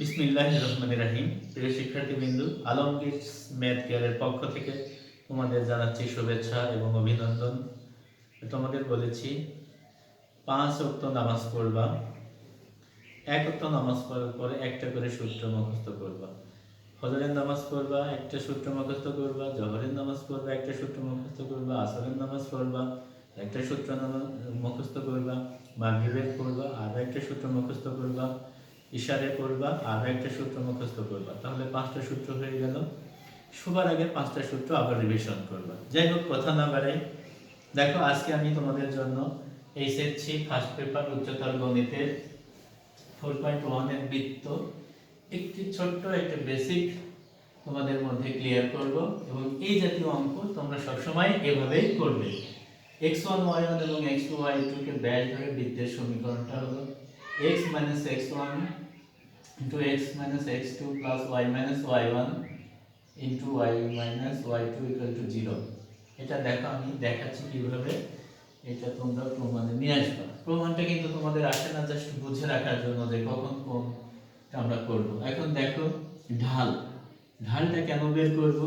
বিসমিল্লাহির রহমানির রহিম। প্রিয় শিক্ষার্থীবৃন্দু, আলমগীর ম্যাথ কেয়ারের পক্ষ থেকে তোমাদের জানাচ্ছি শুভেচ্ছা এবং অভিনন্দন। তোমাদের বলেছি 5 ওয়াক্ত নামাজ পড়বা, 1 ওয়াক্ত নামাজ পড়ার পরে একটা করে সূত্র মুখস্থ করবা। ফজরের নামাজ পড়বা, একটা সূত্র মুখস্থ করবা। জোহরের নামাজ পড়বা, একটা সূত্র মুখস্থ করবা। আসরের নামাজ পড়বা, একটা সূত্র মুখস্থ করবা। মাগরিবের পড়বা, আর একটা সূত্র মুখস্থ করবা। ইশারে পড়বা, আর একটা সূত্র মুখস্থ করবা। তাহলে 5টা সূত্র হয়ে গেল। শোবার আগে 5টা সূত্র আবার রিভিশন করবা। যাই হোক, কথা না বাড়াই, দেখো আজকে আমি তোমাদের জন্য এইচএসসি ফার্স্ট পেপার উচ্চতর গণিতের 4.1 এর বৃত্ত একটি ছোট্ট একটা বেসিক তোমাদের মধ্যে ক্লিয়ার করব, এবং এই জাতীয় অঙ্ক তোমরা সবসময় এভাবেই করবে। x1 y1 এবং x2 y2 কে ব্যাস ধরে বৃত্তের সমীকরণটা হলো x - x1 x - x2 y - y1 y y2 0। এটা দেখো, আমি দেখাচ্ছি কিভাবে এটা তোমরা প্রমাণে নিয়ে আসবে। প্রমাণটা কিন্তু তোমাদের আসে না, জাস্ট বুঝে রাখার জন্য যে কখন কোনটা আমরা করব। এখন দেখো, ঢালটা কেন বের করব?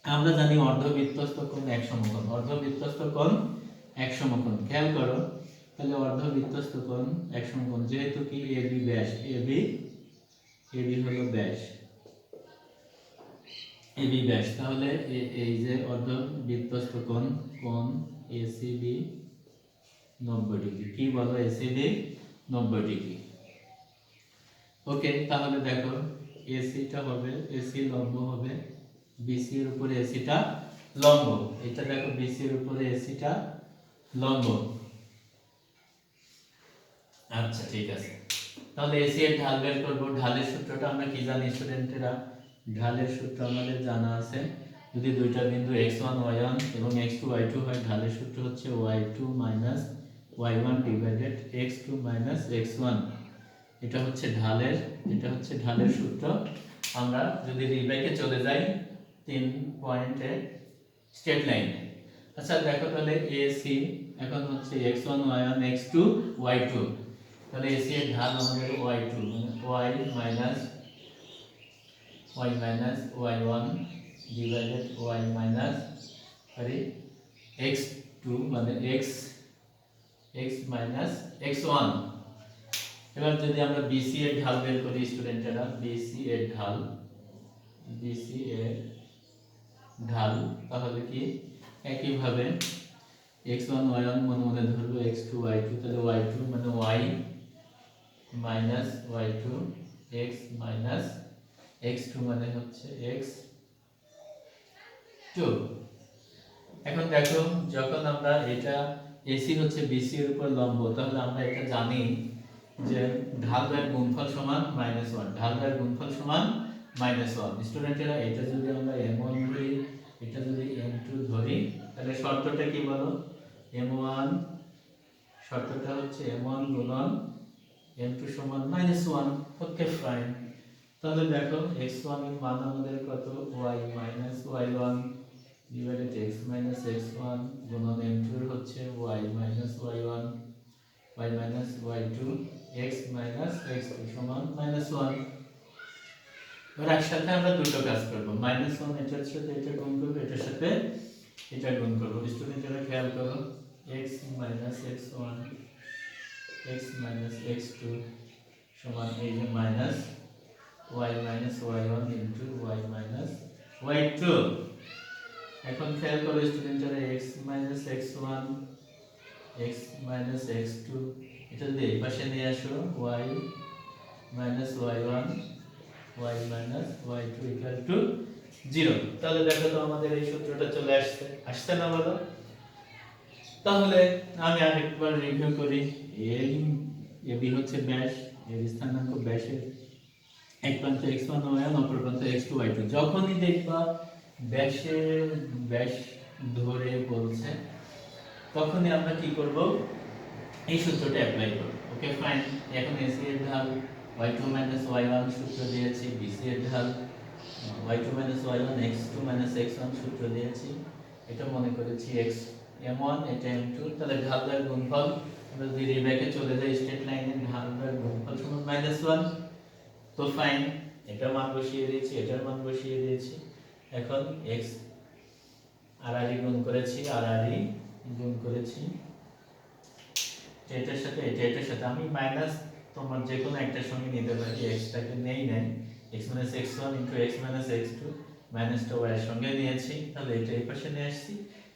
আমরা জানি অর্ধবৃত্তস্থ কোণ এক সমকোণ, অর্ধবৃত্তস্থ কোণ এক সমকোণ। খেয়াল করো, তাহলে অর্ধবৃত্তস্থ কোণ এক সমকোণ, যেহেতু কি এবি ব্যাস, এবি হলো ব্যাস, এবি ব্যাস, তাহলে এই যে অর্ধবৃত্তস্থ কোণ এসিবি 90 ডিগ্রি। কি বলো? ACB 90 degree. ওকে, তাহলে দেখো এসিটা হবে, এসি লম্ব হবে বিসি এর উপরে, এসিটা লম্ব। এটা দেখো, বিসি এর উপরে এসিটা লম্ব। আচ্ছা, ঠিক আছে। তাহলে এসি এর ঢাল বের করব। ঢালের সূত্রটা আমরা কি জানি স্টুডেন্টেরা? ঢালের সূত্র আমাদের জানা আছে। যদি দুইটা বিন্দু x1 y1 এবং x2 y2 হয়, ঢালের সূত্র হচ্ছে y2 - y1 divided x2 - x1। এটা হচ্ছে ঢালের সূত্র। আমরা যদি রিব্যাকে চলে যাই 3 পয়েন্টে স্ট্রেট লাইনে। আচ্ছা দেখো, তাহলে এসি এখন হচ্ছে x1 y1 x2 y2। তাহলে এসি এর ঢাল আমাদের y2, মানে y y1 ডিভাইডেড x2 মানে x x1। এবার যদি আমরা বিসি এর ঢাল বের করি স্টুডেন্টেরা, বিসি এর ঢাল তাহলে কি একইভাবে x1 y1 মনে মনে ধরবো, x2 y2, তাহলে y2 মানে y y2, x x2 মানে হচ্ছে x2। এখন দেখো, যখন আমরা এটা এসি হচ্ছে বিসি এর উপর লম্ব, তাহলে আমরা এটা জানি যে ঢাল বাই গুণফল সমান -1, ঢাল বাই গুণফল সমান -1। স্টুডেন্টেরা, এটা যদি আমরা m1 ধরি, এটা যদি m2 ধরি, তাহলে শর্তটা কি বলো? m1, শর্তটা হচ্ছে m1 গুণন m2 সমান -1। ওকে, ফাইন। তাহলে দেখো x1 এর মান আমাদের কত? y - y1 divided x - x1 গুণন m2 এর হচ্ছে y - y1 y y2 x x2 সমান -1। এবার একসাথে আমরা দুটো কাজ করব, -1 এটার সাথে এটা গুণ করব, এটার সাথে এটা গুণ করব। স্টুডেন্টরা খেয়াল করো, x - x1 x x2 সমান এই যে minus y y1 into y y2। এখন খেয়াল করো স্টুডেন্টরা, x x1 x x2 এটা যদি এই পাশে নিয়ে আসো, y y1 y y2 0। তাহলে দেখো তো আমাদের এই সূত্রটা চলে আসছে না বলো? তাহলে আমি আরেকবার রিভিউ করি। এই এবি হচ্ছে ব্যাস, এর স্থানাঙ্ক ব্যাসের এক প্রান্ত x1 y1, অপর প্রান্ত x2 y2। যখনই দেখবা ব্যাস ধরে বলছে, তখনই আমরা কি করব? এই সূত্রটা অ্যাপ্লাই করব। ওকে, ফাইন। এখন এসি এর ঢাল y2 - y1 সূত্র দিয়েছি, বিসি এর ঢাল y2 - y1 x2 - x1 সূত্র দিয়েছি। এটা মনে করেছি x m1, এটা m2। তাহলে ঢাল বাই গুণফল, আমরা যদি রিব্যাকে চলে যাই স্ট্রেট লাইনে, ঢাল বাই গুণফল সমান -1। তো ফাইন, এটার মান বসিয়ে দিয়েছি, এটার মান বসিয়ে দিয়েছি। এখন এক্স আড়াআড়ি গুণ করেছি, আড়াআড়ি গুণ করেছি এটার সাথে এটার সাথে। আমি মাইনাস তোমার যে কোনো একটার সঙ্গে নিতে পারি, এক্সটাকে নেই x minus x one into x minus x two, মাইনাসটা ওয়াই এর সঙ্গে নিয়েছি, তাহলে এটা এই পাশে নিয়ে আসছি।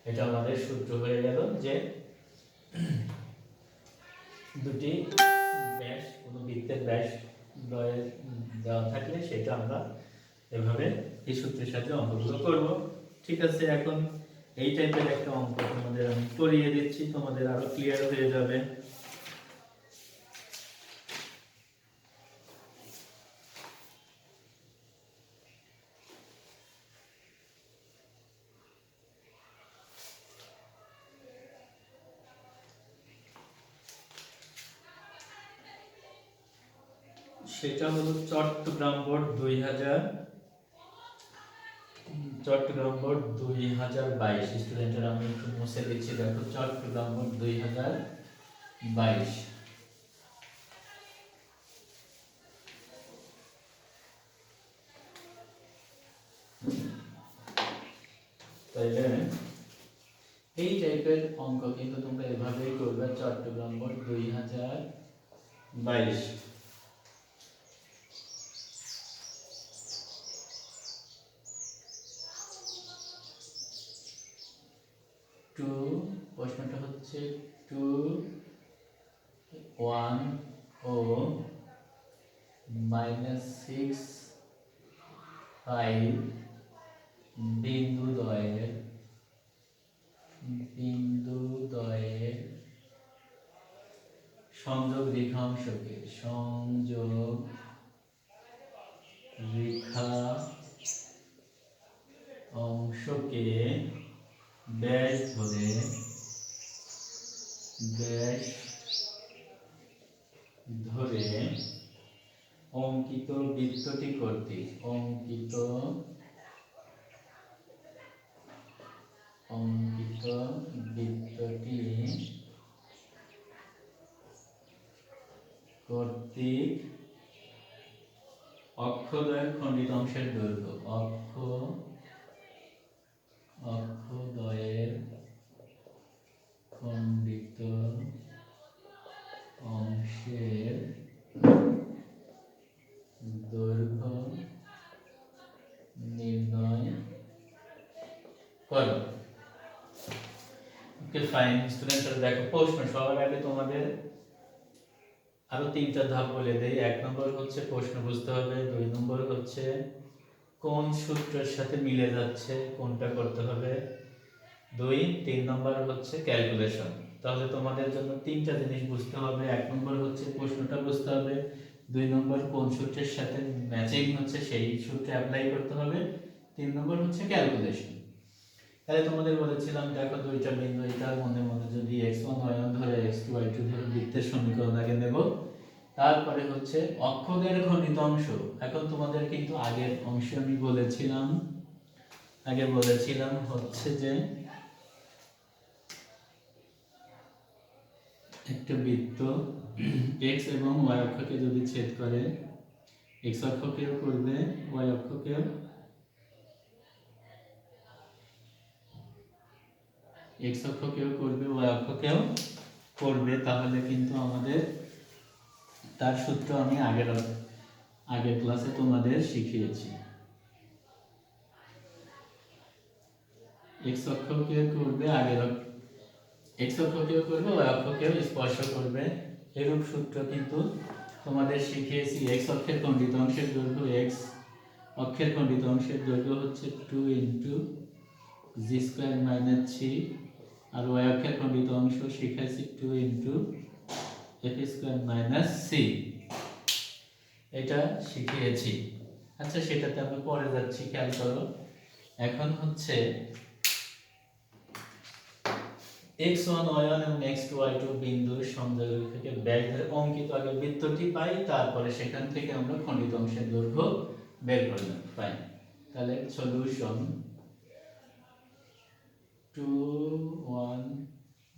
এটা আমাদের সূত্র হয়ে গেল যে দুটি ব্যাস, কোনো বৃত্তের ব্যাস দেওয়া থাকলে সেটা আমরা এভাবে এই সূত্রের সাথে অঙ্কগুলো করব। ঠিক আছে, এখন এই টাইপের একটা অঙ্ক তোমাদের আমি করিয়ে দিচ্ছি, তোমাদের আরো ক্লিয়ার হয়ে যাবে। সেটা হলো চট্টগ্রাম বোর্ড 2022 স্টুডেন্টের আমি একটু মুছে দিচ্ছি, দেখো চট্টগ্রাম বোর্ড 2022। তাইলে এই টাইপের অঙ্ক কিন্তু তোমরা এভাবেই করবে, চট্টগ্রাম বোর্ড 2022। টু, প্রশ্নটা হচ্ছে 2 1 0 -6 5 বিন্দুদ্বয়ের সংযোগ রেখা অংশকে ব্যাস ধরে অঙ্কিত বৃত্তটি কর্তৃক অক্ষদ্বয়ের খণ্ডিত অংশের দৈর্ঘ্য, অক্ষদ্বয়ের খণ্ডিত অংশের দৈর্ঘ্য নির্ণয় করো। ওকে ফাইন স্টুডেন্টরা, দেখো প্রশ্ন সবার আগে তোমাদের আরো 3টা ধাপ বলে দেই। 1 নম্বর হচ্ছে প্রশ্ন বুঝতে হবে, 2 নম্বর হচ্ছে কোন সূত্রের সাথে মিলে যাচ্ছে কোনটা করতে হবে, 3 নম্বর হচ্ছে ক্যালকুলেশন। তাহলে তোমাদের জন্য 3টা জিনিস বুঝতে হবে। 1 নম্বর হচ্ছে প্রশ্নটা বুঝতে হবে, 2 নম্বর কোন সূত্রের সাথে ম্যাচিং হচ্ছে সেই সূত্রে অ্যাপ্লাই করতে হবে, 3 নম্বর হচ্ছে ক্যালকুলেশন। তাহলে তোমাদের বলেছিলাম দেখো দুইটা বিন্দু, এটা মনে মনে যদি x1 y1 ধরে x2 y2 ধরে বৃত্তের সমীকরণ আগে নেব, তারপরে হচ্ছে অক্ষদের খণ্ডিত অংশ। এখন তোমাদের কিন্তু আগের অংশে আমি বলেছিলাম হচ্ছে যে একটা বৃত্ত x এবং y অক্ষকে যদি ছেদ করে, x অক্ষকেও করবে y অক্ষকেও, x অক্ষকেও করবে y অক্ষকেও করবে, তাহলে কিন্তু আমাদের তার সূত্র আমি আগের ক্লাসে তোমাদের শিখিয়েছি। x অক্ষকেও করবে x অক্ষকেও করবে y অক্ষকেও স্পর্শ করবে, এরূপ সূত্র কিন্তু তোমাদের শিখিয়েছি। x অক্ষের খণ্ডিত অংশের দৈর্ঘ্য, x অক্ষের খণ্ডিত অংশের দৈর্ঘ্য হচ্ছে 2 × g² - 3, আর y অক্ষের খণ্ডিত অংশ শিখাইছি 2 × f² - c, এটা শিখিয়েছি। আচ্ছা, সেটাতে আমি পরে যাচ্ছি, খেয়াল করো। এখন হচ্ছে x1 y1 এবং x2 y2 বিন্দুর সংযোগ থেকে ব্যাস ধরে অঙ্কিত আগে বৃত্তটি পাই, তারপরে সেখান থেকে আমরা খণ্ডিত অংশের দৈর্ঘ্য বের করলাম, পাই। তাহলে সলিউশন 2 1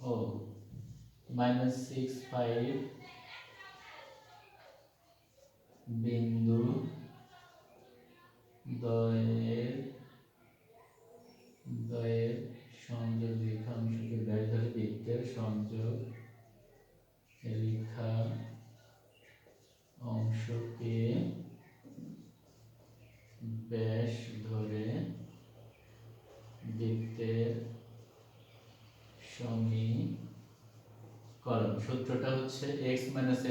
0 -6 5 বিন্দু দ্বয়ের সংযোগ রেখা অংশকে ব্যাস ধরে বৃত্তের সংযোগ রেখা অংশকে ব্যাস ধরে বৃত্তের সমীকরণ। সূত্রটা হচ্ছে x -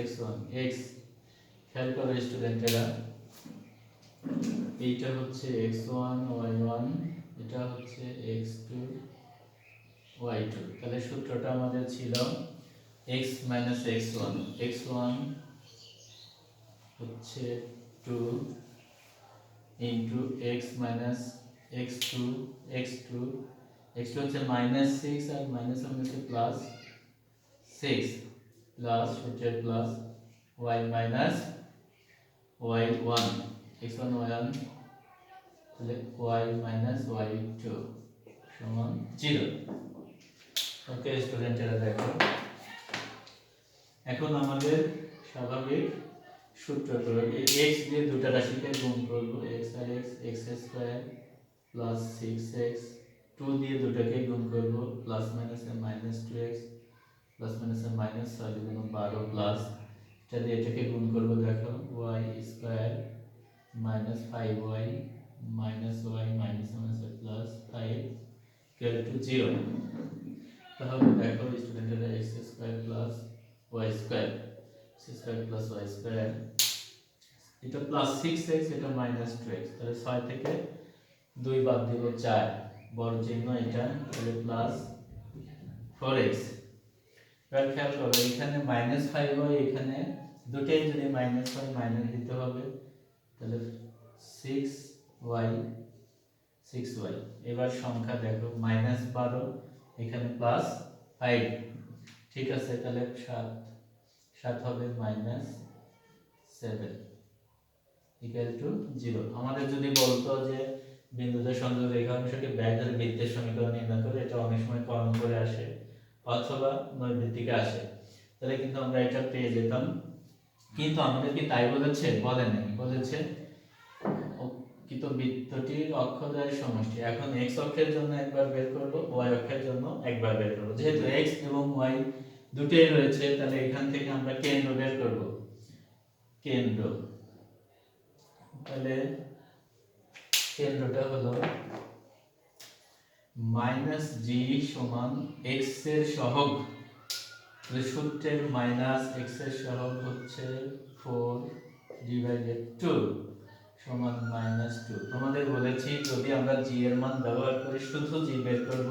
x1 x, খেয়াল করো স্টুডেন্টেরা, এইটা হচ্ছে x1 y1, এটা হচ্ছে x2 y2। তাহলে সূত্রটা আমাদের ছিল x - x1, x1 হচ্ছে 2 into x minus x2, x2 হচ্ছে -6 আর মাইনাস হচ্ছে প্লাস 6 প্লাস হচ্ছে plus y minus y1, x1 y1, তাহলে y মাইনাস y2 সমান 0। ওকে স্টুডেন্টেরা, দেখো এখন আমাদের স্বাভাবিক সূত্র প্রয়োগ। এই x দিয়ে দুটো রাশিকে গুণ করব, x আর x, x square plus 6x, 2 দিয়ে দুটোকে গুণ করব, plus minus minus 2x, plus minus minus 6 দুগুণ 12 প্লাস, এটা দিয়ে এটাকে গুণ করব, দেখো y square minus 5y minus y minus minus plus 5 equal to 0। তাহলে দেখো স্টুডেন্টরা x square plus y square, x square plus y square, এটা প্লাস 6x, এটা মাইনাস 2x, তাহলে 6 থেকে 2 বাদ দিব 4, বড় চিহ্ন এটা, তাহলে প্লাস 4x। এবার খেয়াল করো এখানে -5y, এখানে দুটেই যদি মাইনাস হয় মাইনাস দিতে হবে, তাহলে 6y। এবার সংখ্যা দেখো -12, এখানে প্লাস 5, ঠিক আছে, তাহলে 7 হবে -7 ইকুয়াল টু 0। আমাদের যদি বলতো যে বিন্দুদের সংযোগ রেখা অংশকে ব্যাস ধরে বৃত্তের সমীকরণ নির্ণয় করে, এটা অনেক সময় কমন করে আসে অথবা নৈর্ব্যক্তিকে আসে, তাহলে কিন্তু আমরা এটা পেয়ে যেতাম। কিন্তু আমাদের কি তাই বলেছে? বলে নাই, বলেছে কিন্তু বৃত্তটির অক্ষদ্বয়ের সমষ্টি। এখন x অক্ষের জন্য একবার বের করব, y অক্ষের জন্য একবার বের করব। যেহেতু x এবং y দুটোই রয়েছে, তাহলে এখান থেকে আমরা কেন্দ্র বের করব, কেন্দ্র। তাহলে কেন্দ্রটা হলো -g সমান x এর সহগ, সূত্রের -x এর সহগ হচ্ছে 4/2 সমান -2। তোমাদের বলেছি যদি আমরা g এর মান ব্যবহার করে শুধু g বের করব,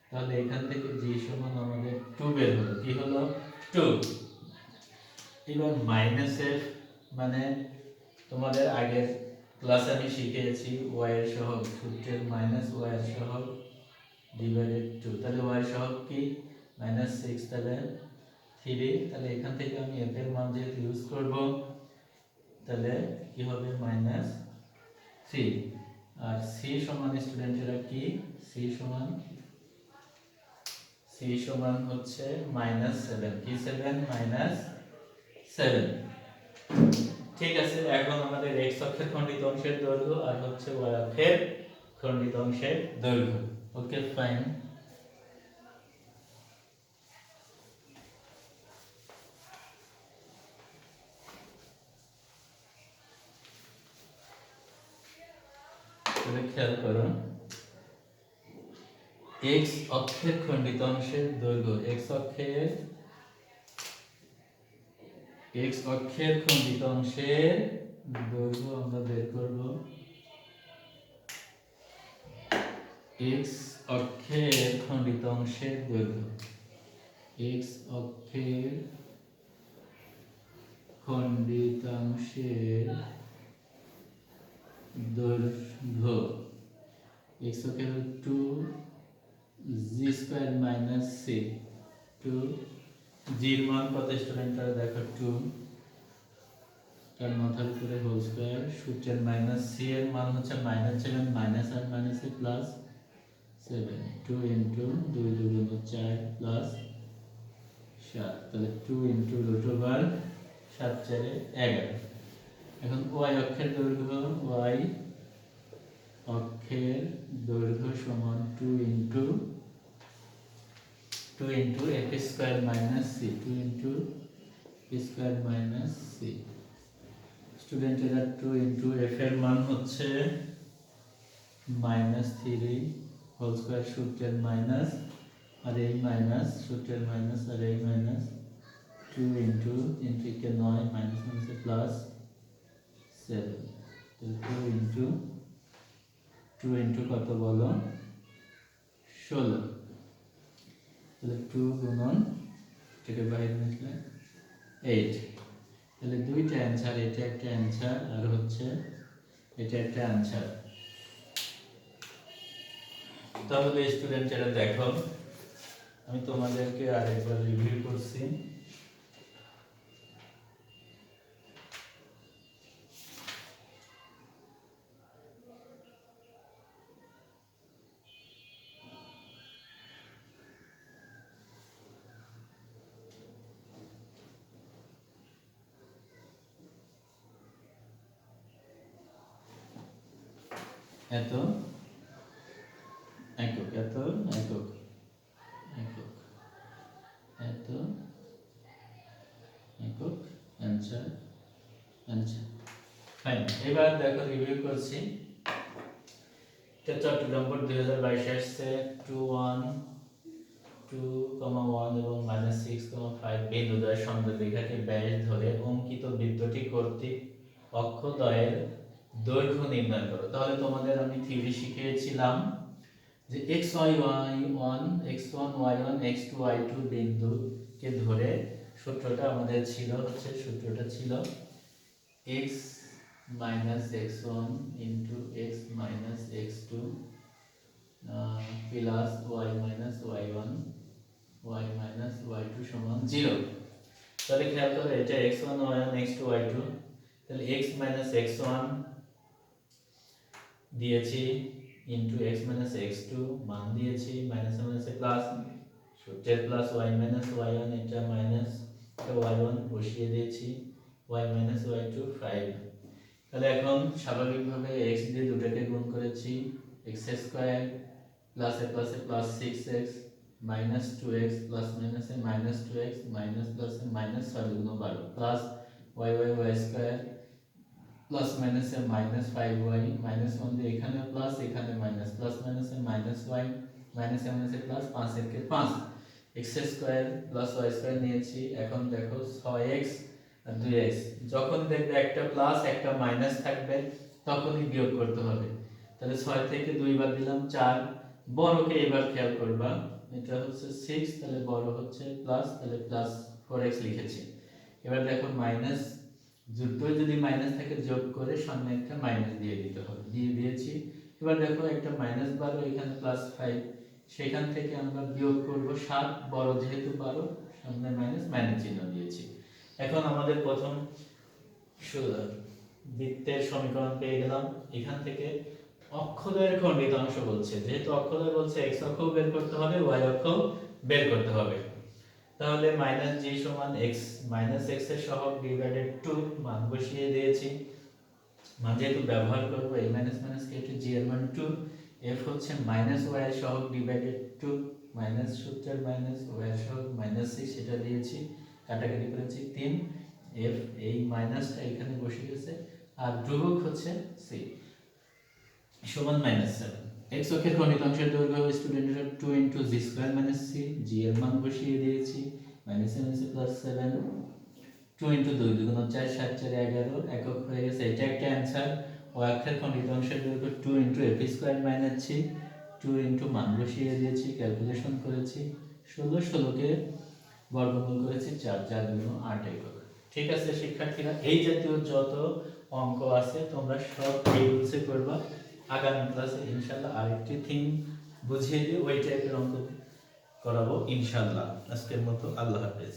তাহলে এখান থেকে g সমান আমাদের 2 বের হলো, কি হলো 2। এবার মাইনাসের মানে তোমাদের আগের ক্লাসে আমি শিখিয়েছি y এর সহগ, সূত্রের -y এর সহগ /2, তাহলে y এর সহগ কি -6, তাহলে 3, তাহলে এখান থেকে আমি f এর মান যেহেতু ইউজ করব, তাহলে কি হবে -3। আর c সমান স্টুডেন্টেরা কি, c সমান হচ্ছে -7, কি 7 -7। ঠিক আছে, এখন আমাদের x অক্ষের খণ্ডিত অংশের দৈর্ঘ্য আর হচ্ছে y অক্ষের খণ্ডিত অংশের দৈর্ঘ্য। Okay fine. খেয়াল করো x অক্ষের খণ্ডিত অংশের দৈর্ঘ্য, x অক্ষের খণ্ডিত অংশের দৈর্ঘ্য আমরা বের করব, x অক্ষের খণ্ডিত অংশের দৈর্ঘ্য, x অক্ষের খণ্ডিতাংশের দৈর্ঘ্য, x অক্ষের 2g² - c, 2 g এর মান কত স্টুডেন্টরা দেখো 2, তার মাথার উপরে হোল স্কয়ার, সূত্রের -c এর মান হচ্ছে -7 মাইনাস আর মাইনাসে প্লাস 7, 2 ইনটু 2 দুগুণ 4 প্লাস 7, তাহলে 2 ইনটু √7 7 4 11। এখন ওয়াই অক্ষের দৈর্ঘ্য সমান 2 into F square minus C, 2 into square minus C. স্টুডেন্টেরা 2 ইন্টু এফ এর মান হচ্ছে -3 হোল স্কোয়ার সূত্রের মাইনাস, আর এই মাইনাস সূত্রের মাইনাস, আর এই মাইনাস 2 ইন্টু কে 9 মাইনাস মাইনাসে প্লাস 7, 2 ইন্টু কত বলো 16, তাহলে 2 গুণন এটাকে বাইরে নিলে 8, তাহলে দুইটা অ্যান্সার, এটা একটা অ্যান্সার আর হচ্ছে এটা একটা অ্যান্সার। তাহলে স্টুডেন্টেরা দেখো, আমি তোমাদেরকে আরেকবার রিভিউ করছি। এত একক, এত একক, একক, এত একক, অ্যান্সার অ্যান্সার। ফাইন, এবার দেখো রিভিউ করছি। চট্টগ্রাম বোর্ড 2022 আসছে 2.1, 2.1 এবং -6.5 বিন্দুদ্বয় সংযোগরেখাকে ব্যাস ধরে অঙ্কিত বৃত্তটি কর্তৃক অক্ষদ্বয়ের দৈর্ঘ্য নির্ণয় করো। তাহলে তোমাদের আমি থিওরি শিখিয়েছিলাম যে x1 y1 x2 y2 বিন্দুকে ধরে সূত্রটা আমাদের ছিল হচ্ছে, সূত্রটা ছিল x minus x1 into x minus x2 plus y minus y1 y minus y2 সমান 0। তাহলে খেয়াল করো এটা x1 y1 x2 y2, তাহলে x minus x1 দিয়েছি ইনটু x minus x2 মান দিয়েছি, মাইনাস মাইনাসে প্লাস, সূত্রের প্লাস y minus y1 এটা মাইনাস y1 বসিয়ে দিয়েছি, y minus y2 5। তাহলে এখন স্বাভাবিকভাবে x দিয়ে দুটোকে গুণ করেছি, x স্কয়ার প্লাসে প্লাসে plus 6x minus 2x plus মাইনাসে মাইনাস 2x মাইনাস প্লাসে মাইনাস 6 গুণ 12 প্লাস y স্কয়ার প্লাস মাইনাসে মাইনাস 5y মাইনাস 1 দিয়ে এখানে প্লাস এখানে মাইনাস, প্লাস মাইনাসে মাইনাস y মাইনাসে মাইনাসে প্লাস 5 এর 5 x square plus y square নিয়েছি। এখন দেখো 6x আর 2x, যখন দেখবে একটা প্লাস একটা মাইনাস থাকবে তখনই বিয়োগ করতে হবে। তাহলে 6 থেকে 2 বাদ দিলাম 4, বড়কে এবার খেয়াল করবা, এটা হচ্ছে 6, তাহলে বড় হচ্ছে প্লাস, তাহলে প্লাস 4x লিখেছি। এবার দেখো মাইনাস, দুটোই যদি মাইনাস থাকে যোগ করে সামনে একটা মাইনাস দিয়ে দিতে হবে, দিয়ে দিয়েছি। এবার দেখো একটা মাইনাস 12, এখানে প্লাস 5, সেখান থেকে আমরা বিয়োগ করব 7, বড় যেহেতু 12 সামনে মাইনাস, মাইনাস চিহ্ন দিয়েছি। এখন আমাদের প্রথম বৃত্তের সমীকরণ পেয়ে গেলাম। এখান থেকে অক্ষদ্বয়ের খণ্ডিত অংশ বলছে, যেহেতু অক্ষদ্বয় বলছে x অক্ষ বের করতে হবে, y অক্ষ বের করতে হবে। তাহলে মাইনাস g সমান x মাইনাস x এর সহগ ডিভাইডেড 2 মান বসিয়ে দিয়েছি। মান যেহেতু ব্যবহার করব, a মাইনাস মাইনাস কেটে g এর মান 2, f হচ্ছে মাইনাস y এর সহগ ডিভাইডেড 2 মাইনাস সূত্রের মাইনাস y এর সহগ মাইনাস 6 সেটা দিয়েছি, কাটাকাটি করেছি 3, f এই মাইনাসটা এখানে বসে গেছে, আর ধ্রুবক হচ্ছে c সমান -7। x অক্ষের খণ্ডিত অংশের দৈর্ঘ্য স্টুডেন্টের 2 into g square minus c, g এর মান বসিয়ে দিয়েছি, মাইনাস প্লাস 7, 2 ইনটু 2 দুগুণ 4 7 4 11 একক হয়ে গেছে, এটা একটা অ্যানসার। y অক্ষের খণ্ডিত অংশের দৈর্ঘ্য 2 into f square minus c, 2 into মান বসিয়ে দিয়েছি, ক্যালকুলেশন করেছি, 16 কে বর্গমূল করেছি 4 4 দুগুণ 8 একক। ঠিক আছে শিক্ষার্থীরা, এই জাতীয় যত অঙ্ক আছে তোমরা সব এই রুলসে করবা। আগামী ক্লাসে ইনশাআল্লাহ আরেকটি থিম বুঝিয়ে দিয়ে ওই টাইপের অঙ্ক করাবো ইনশাআল্লাহ। আজকের মতো আল্লাহ হাফেজ।